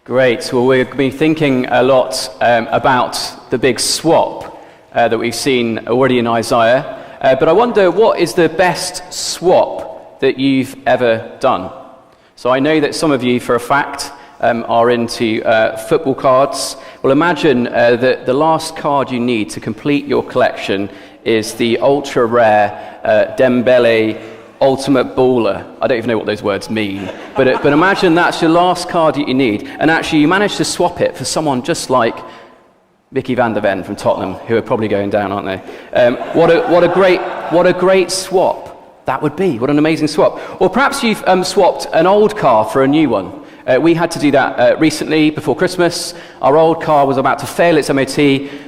Great. Well, we've been thinking a lot about the big swap that we've seen already in Isaiah. But I wonder, what is the best swap that you've ever done? So I know that some of you, for a fact, are into football cards. Well, imagine that the last card you need to complete your collection is the ultra-rare Dembele Ultimate Baller. I don't even know what those words mean. But imagine that's your last card that you need, and actually you manage to swap it for someone just like Mickey van der Ven from Tottenham, who are probably going down, aren't they? What a great swap that would be. What an amazing swap. Or perhaps you've swapped an old car for a new one. We had to do that recently before Christmas. Our old car was about to fail its MOT.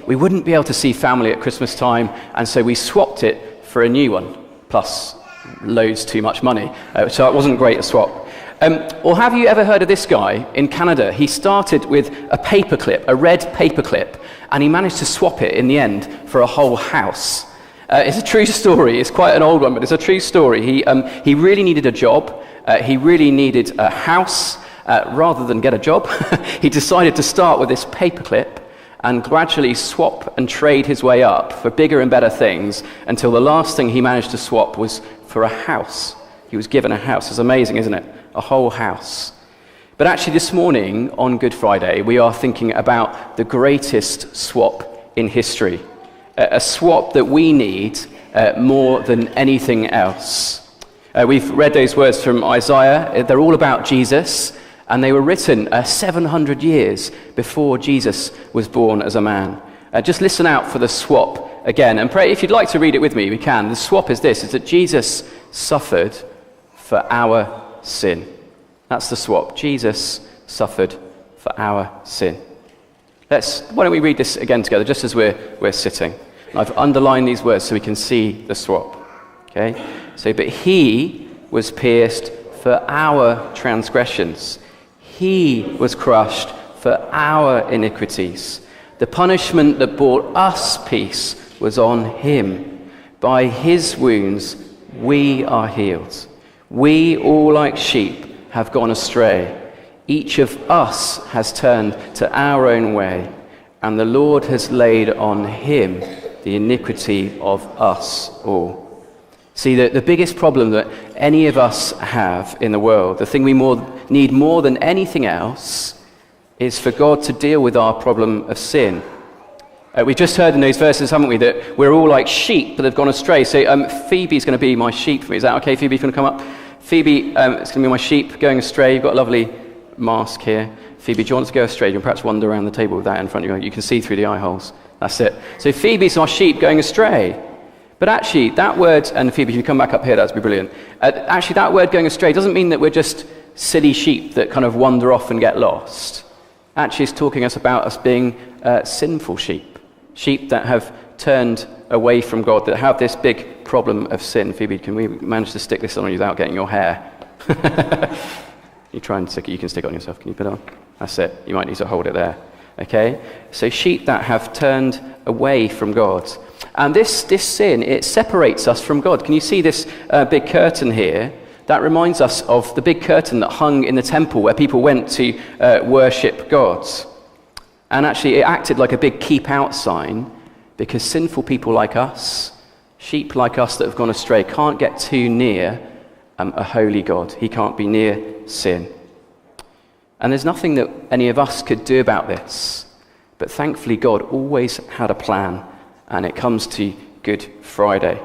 We wouldn't be able to see family at Christmas time, and so we swapped it for a new one, plus loads too much money. So it wasn't great a swap. Or have you ever heard of this guy in Canada? He started with a paperclip, a red paperclip, and he managed to swap it in the end for a whole house. It's a true story. It's quite an old one, but it's a true story. He really needed a job. He really needed a house. Rather than get a job, he decided to start with this paperclip and gradually swap and trade his way up for bigger and better things until the last thing he managed to swap was for a house. He was given a house. It's amazing, isn't it? A whole house. But actually this morning on Good Friday, we are thinking about the greatest swap in history. A swap that we need more than anything else. We've read those words from Isaiah. They're all about Jesus. And they were written 700 years before Jesus was born as a man. Just listen out for the swap again. And pray, if you'd like to read it with me, we can. The swap is this, is that Jesus suffered for our sin. That's the swap. Jesus suffered for our sin. Why don't we read this again together, just as we're sitting. And I've underlined these words so we can see the swap. Okay? So, but he was pierced for our transgressions. He was crushed for our iniquities. The punishment that brought us peace was on him. By his wounds we are healed. We all like sheep have gone astray. Each of us has turned to our own way, and the Lord has laid on him the iniquity of us all. See, the biggest problem that any of us have in the world, the thing we need more than anything else, is for God to deal with our problem of sin. We just heard in those verses, haven't we, that we're all like sheep that have gone astray. So Phoebe's going to be my sheep for me. Is that okay, Phoebe, if you want to come up? Phoebe, it's going to be my sheep going astray. You've got a lovely mask here. Phoebe, do you want to go astray? You can perhaps wander around the table with that in front of you. You can see through the eye holes. That's it. So Phoebe's our sheep going astray. But actually, that word, and Phoebe, if you come back up here, that'd be brilliant. Actually, that word going astray doesn't mean that we're just silly sheep that kind of wander off and get lost. Actually, it's talking about us being sinful sheep. Sheep that have turned away from God, that have this big problem of sin. Phoebe, can we manage to stick this on you without getting your hair? You try and stick it, you can stick it on yourself. Can you put it on? That's it. You might need to hold it there. Okay? So sheep that have turned away from God. And this sin, it separates us from God. Can you see this big curtain here? That reminds us of the big curtain that hung in the temple where people went to worship God. And actually, it acted like a big keep out sign because sinful people like us, sheep like us that have gone astray, can't get too near a holy God. He can't be near sin. And there's nothing that any of us could do about this. But thankfully, God always had a plan. And it comes to Good Friday.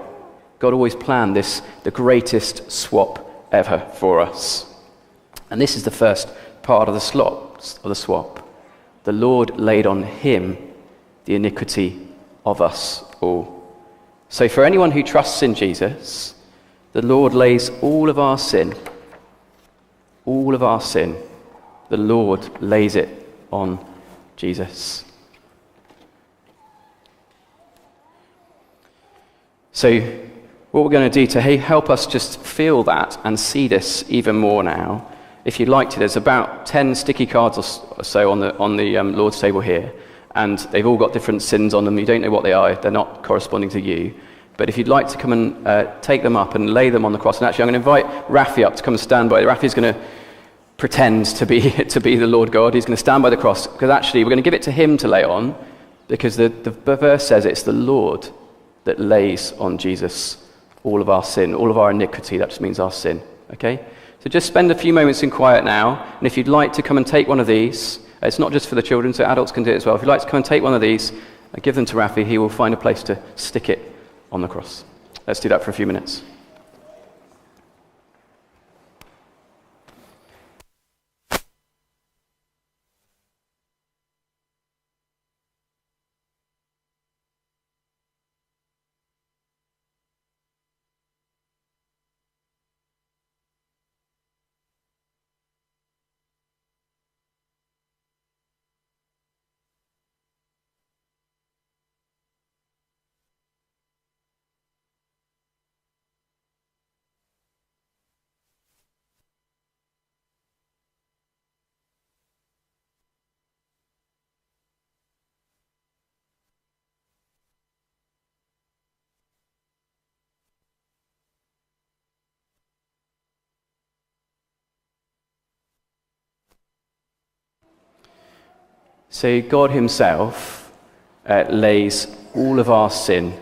God always planned this, the greatest swap ever for us. And this is the first part of the swap. The Lord laid on him the iniquity of us all. So for anyone who trusts in Jesus, the Lord lays all of our sin, the Lord lays it on Jesus. So what we're going to do to help us just feel that and see this even more now, if you'd like to, there's about 10 sticky cards or so on the Lord's table here, and they've all got different sins on them. You don't know what they are. They're not corresponding to you. But if you'd like to come and take them up and lay them on the cross, and actually I'm going to invite Rafi up to come and stand by. Rafi's going to pretend to be the Lord God. He's going to stand by the cross, because actually we're going to give it to him to lay on, because the verse says it's the Lord that lays on Jesus all of our sin, all of our iniquity. That just means our sin. Okay? So just spend a few moments in quiet now, and if you'd like to come and take one of these, it's not just for the children, so adults can do it as well. If you'd like to come and take one of these, give them to Rafi. He will find a place to stick it on the cross. Let's do that for a few minutes. So God himself lays all of our sin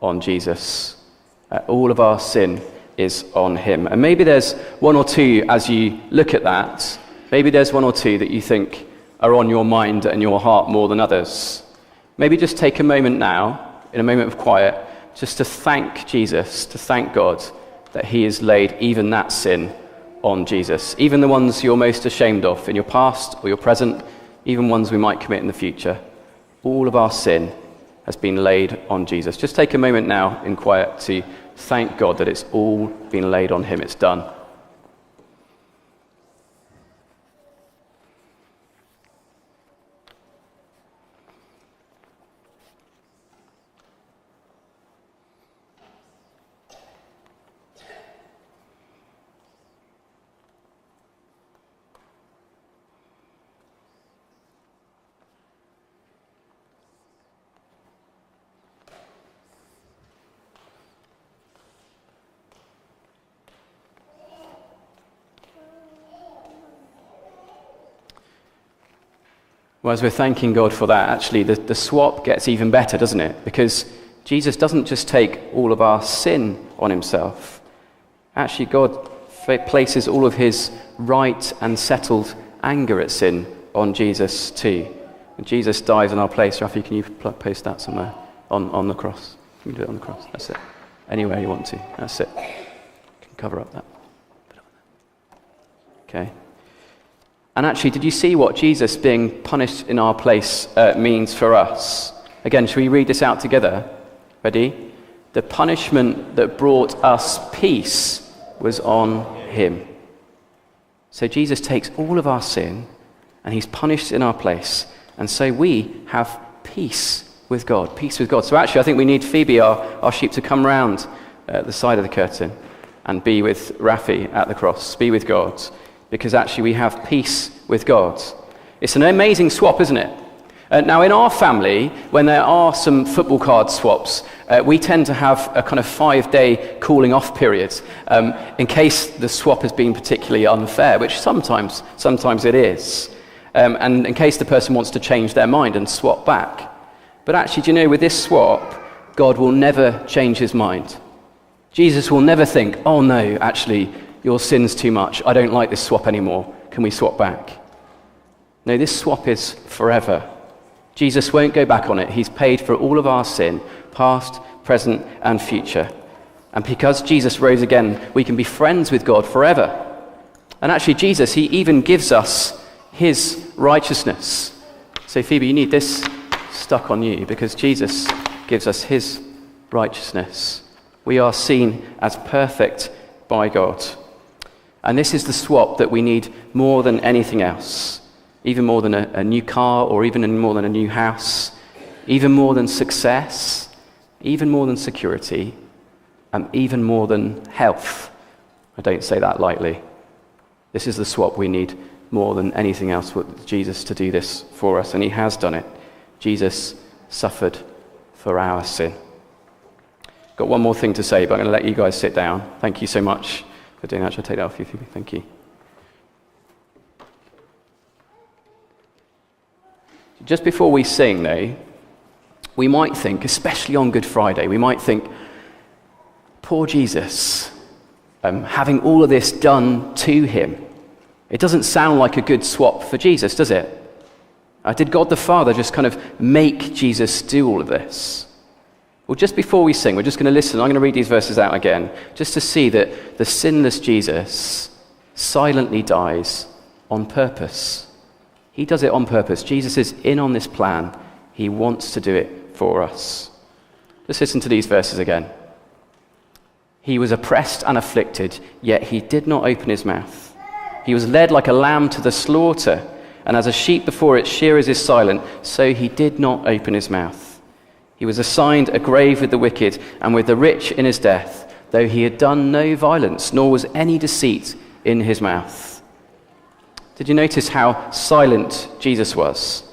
on Jesus. All of our sin is on him. And maybe there's one or two, as you look at that, maybe there's one or two that you think are on your mind and your heart more than others. Maybe just take a moment now, in a moment of quiet, just to thank Jesus, to thank God that he has laid even that sin on Jesus. Even the ones you're most ashamed of in your past or your present, even ones we might commit in the future. All of our sin has been laid on Jesus. Just take a moment now in quiet to thank God that it's all been laid on him. It's done. Well, as we're thanking God for that, actually, the swap gets even better, doesn't it? Because Jesus doesn't just take all of our sin on himself. Actually, God places all of his right and settled anger at sin on Jesus too. And Jesus dies in our place. Rafi, can you post that somewhere on the cross? You can do it on the cross. That's it. Anywhere you want to. That's it. You can cover up that. Okay. And actually, did you see what Jesus being punished in our place means for us? Again, shall we read this out together? Ready? The punishment that brought us peace was on him. So Jesus takes all of our sin and he's punished in our place. And so we have peace with God. Peace with God. So actually, I think we need Phoebe, our sheep, to come round the side of the curtain and be with Rafi at the cross. Be with God. Because actually we have peace with God. It's an amazing swap, isn't it? Now in our family, when there are some football card swaps, we tend to have a kind of 5-day cooling off period in case the swap has been particularly unfair, which sometimes it is. And in case the person wants to change their mind and swap back. But actually, do you know, with this swap, God will never change his mind. Jesus will never think, oh no, actually, your sin's too much. I don't like this swap anymore. Can we swap back? No, this swap is forever. Jesus won't go back on it. He's paid for all of our sin, past, present, and future. And because Jesus rose again, we can be friends with God forever. And actually, Jesus, he even gives us his righteousness. So Phoebe, you need this stuck on you because Jesus gives us his righteousness. We are seen as perfect by God. And this is the swap that we need more than anything else, even more than a new car or even more than a new house, even more than success, even more than security, and even more than health. I don't say that lightly. This is the swap we need more than anything else with Jesus to do this for us, and he has done it. Jesus suffered for our sin. Got one more thing to say, but I'm going to let you guys sit down. Thank you so much for doing that. Shall I take that off you, Phoebe? Thank you. Just before we sing, though, we might think, especially on Good Friday, we might think, poor Jesus, having all of this done to him. It doesn't sound like a good swap for Jesus, does it? Did God the Father just kind of make Jesus do all of this? Well, just before we sing, we're just going to listen. I'm going to read these verses out again, just to see that the sinless Jesus silently dies on purpose. He does it on purpose. Jesus is in on this plan. He wants to do it for us. Let's listen to these verses again. He was oppressed and afflicted, yet he did not open his mouth. He was led like a lamb to the slaughter, and as a sheep before its shearers is silent, so he did not open his mouth. He was assigned a grave with the wicked and with the rich in his death, though he had done no violence, nor was any deceit in his mouth. Did you notice how silent Jesus was?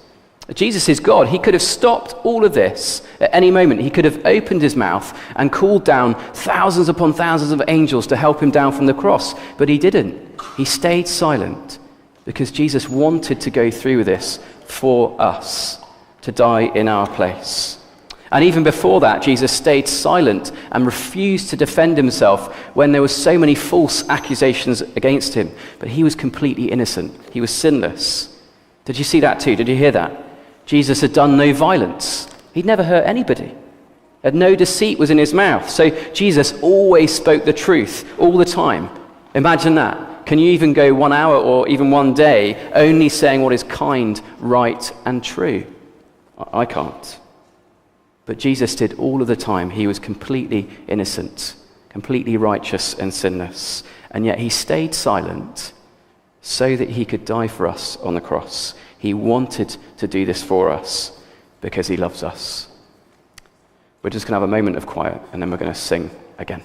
Jesus is God. He could have stopped all of this at any moment. He could have opened his mouth and called down thousands upon thousands of angels to help him down from the cross, but he didn't. He stayed silent because Jesus wanted to go through with this for us, to die in our place. And even before that, Jesus stayed silent and refused to defend himself when there were so many false accusations against him. But he was completely innocent. He was sinless. Did you see that too? Did you hear that? Jesus had done no violence. He'd never hurt anybody. And no deceit was in his mouth. So Jesus always spoke the truth all the time. Imagine that. Can you even go 1 hour or even 1 day only saying what is kind, right, and true? I can't. But Jesus did all of the time. He was completely innocent, completely righteous and sinless. And yet he stayed silent so that he could die for us on the cross. He wanted to do this for us because he loves us. We're just going to have a moment of quiet and then we're going to sing again.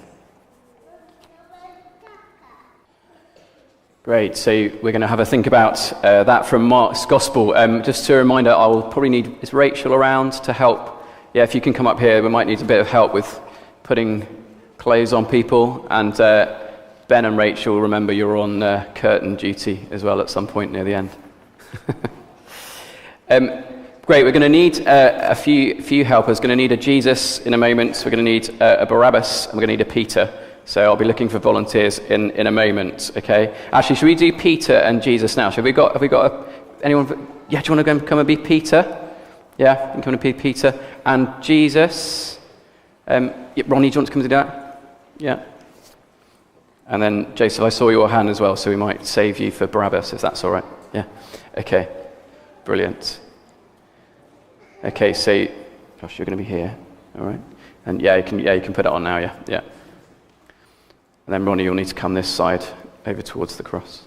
Great, so we're going to have a think about that from Mark's Gospel. Just a reminder, I will probably need, is Rachel around to help? Yeah, if you can come up here, we might need a bit of help with putting clothes on people. And Ben and Rachel, remember you're on curtain duty as well at some point near the end. Great, we're going to need a few helpers. We're going to need a Jesus in a moment. So we're going to need a Barabbas, and we're going to need a Peter. So I'll be looking for volunteers in a moment, okay? Actually, should we do Peter and Jesus now? Have we got anyone? Yeah, do you want to go and come and be Peter? Yeah, you can come and be Peter. And Jesus. Ronnie, do you want to come and do that? Yeah. And then, Joseph, I saw your hand as well, so we might save you for Barabbas, if that's all right. Yeah. Okay. Brilliant. Okay, so, gosh, you're going to be here, all right? And you can put it on now, yeah. And then, Ronnie, you'll need to come this side over towards the cross.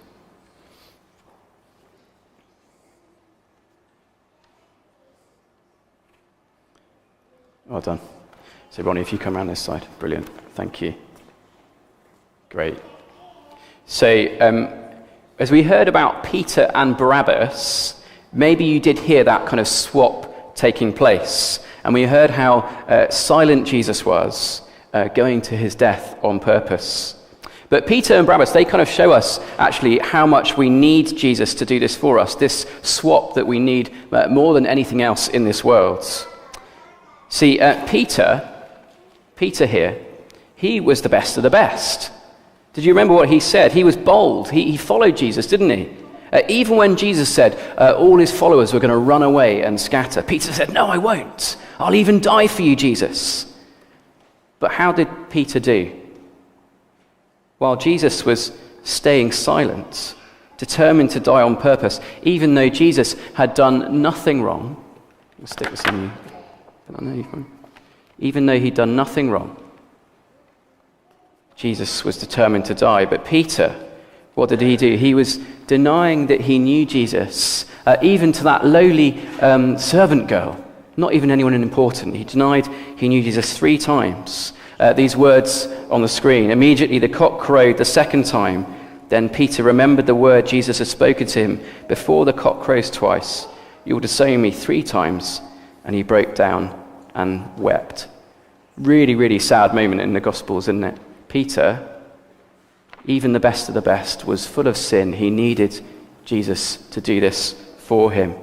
Well done. So, Ronnie, if you come around this side. Brilliant. Thank you. Great. So, as we heard about Peter and Barabbas, maybe you did hear that kind of swap taking place. And we heard how silent Jesus was, going to his death on purpose. But Peter and Barabbas, they kind of show us actually how much we need Jesus to do this for us, this swap that we need more than anything else in this world. See, Peter here, he was the best of the best. Did you remember what he said? He was bold. He followed Jesus, didn't he? Even when Jesus said all his followers were going to run away and scatter, Peter said, "No, I won't. I'll even die for you, Jesus." But how did Peter do? While Jesus was staying silent, determined to die on purpose, even though Jesus had done nothing wrong. I'll stick this in you. Even though he'd done nothing wrong, Jesus was determined to die. But Peter, what did he do? He was denying that he knew Jesus, even to that lowly servant girl, not even anyone important. He denied he knew Jesus 3 times. These words on the screen. Immediately the cock crowed the second time. Then Peter remembered the word Jesus had spoken to him. Before the cock crows twice, you will disown me 3 times. And he broke down and wept. Really, really sad moment in the Gospels, isn't it? Peter, even the best of the best, was full of sin. He needed Jesus to do this for him.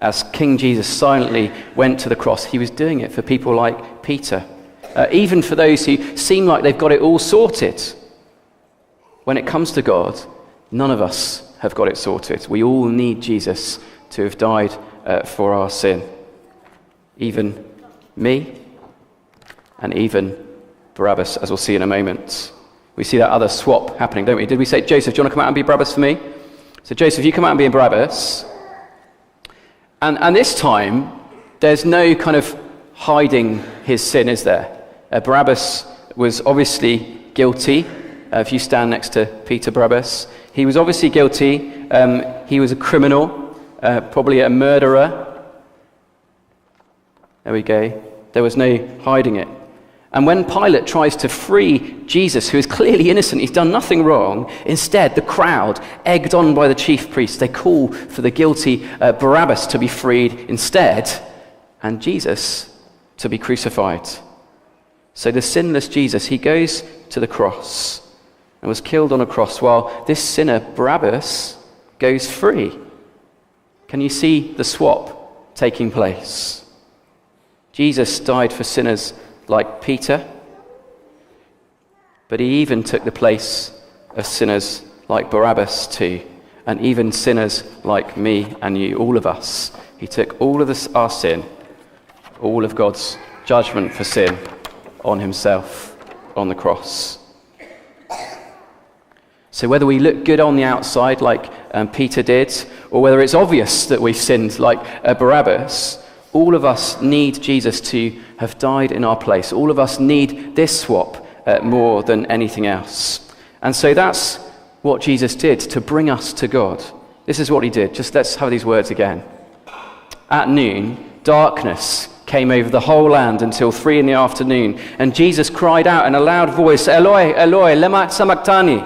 as King Jesus silently went to the cross, he was doing it for people like Peter, even for those who seem like they've got it all sorted. When it comes to God, none of us have got it sorted. We all need Jesus to have died for our sin. Even me, and even Barabbas, as we'll see in a moment. We see that other swap happening, don't we? Did we say, Joseph, do you want to come out and be Barabbas for me? So Joseph, you come out and be Barabbas. And this time, there's no kind of hiding his sin, is there? Barabbas was obviously guilty. If you stand next to Peter Barabbas, he was obviously guilty. He was a criminal, probably a murderer. There we go. There was no hiding it. And when Pilate tries to free Jesus, who is clearly innocent, he's done nothing wrong, instead the crowd, egged on by the chief priests, they call for the guilty Barabbas to be freed instead, and Jesus to be crucified. So the sinless Jesus, he goes to the cross and was killed on a cross, while this sinner, Barabbas, goes free. Can you see the swap taking place? Jesus died for sinners like Peter, but he even took the place of sinners like Barabbas too, and even sinners like me and you, all of us. He took all of our sin, all of God's judgment for sin on himself on the cross. So whether we look good on the outside like Peter did, or whether it's obvious that we've sinned like Barabbas, all of us need Jesus to have died in our place. All of us need this swap more than anything else. And so that's what Jesus did to bring us to God. This is what he did. Just let's have these words again. At noon, darkness came over the whole land until 3 p.m, and Jesus cried out in a loud voice, Eloi, Eloi, lema sabachthani,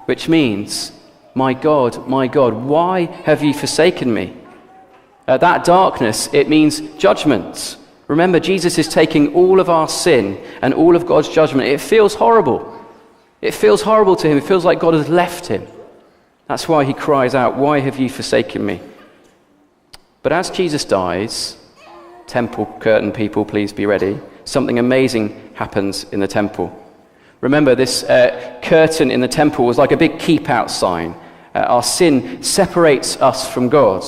which means, my God, why have you forsaken me? That darkness, it means judgment. Remember, Jesus is taking all of our sin and all of God's judgment. It feels horrible. It feels horrible to him. It feels like God has left him. That's why he cries out, why have you forsaken me? But as Jesus dies, temple curtain people, please be ready. Something amazing happens in the temple. Remember, this curtain in the temple was like a big keep out sign. Our sin separates us from God.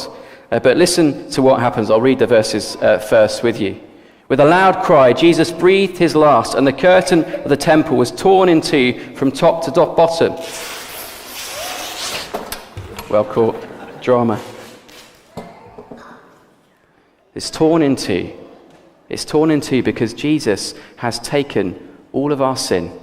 But listen to what happens. I'll read the verses first with you. With a loud cry, Jesus breathed his last, and the curtain of the temple was torn in two from top to bottom. Well caught. Drama. It's torn in two. It's torn in two because Jesus has taken all of our sin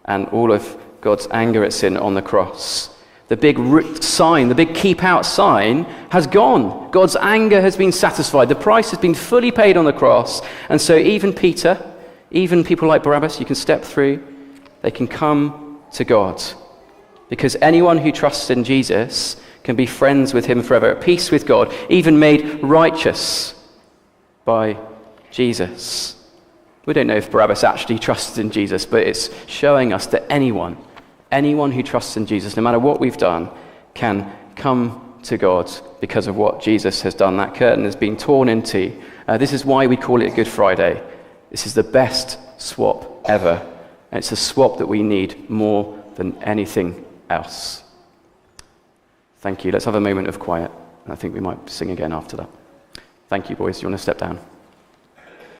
and all of God's anger at sin on the cross. The big sign, the big keep out sign has gone. God's anger has been satisfied. The price has been fully paid on the cross. And so even Peter, even people like Barabbas, you can step through. They can come to God. Because anyone who trusts in Jesus can be friends with him forever, at peace with God, even made righteous by Jesus. We don't know if Barabbas actually trusted in Jesus, but it's showing us that anyone who trusts in Jesus, no matter what we've done, can come to God because of what Jesus has done. That curtain has been torn in two. This is why we call it Good Friday. This is the best swap ever. And it's a swap that we need more than anything else. Thank you. Let's have a moment of quiet. I think we might sing again after that. Thank you, boys. You want to step down?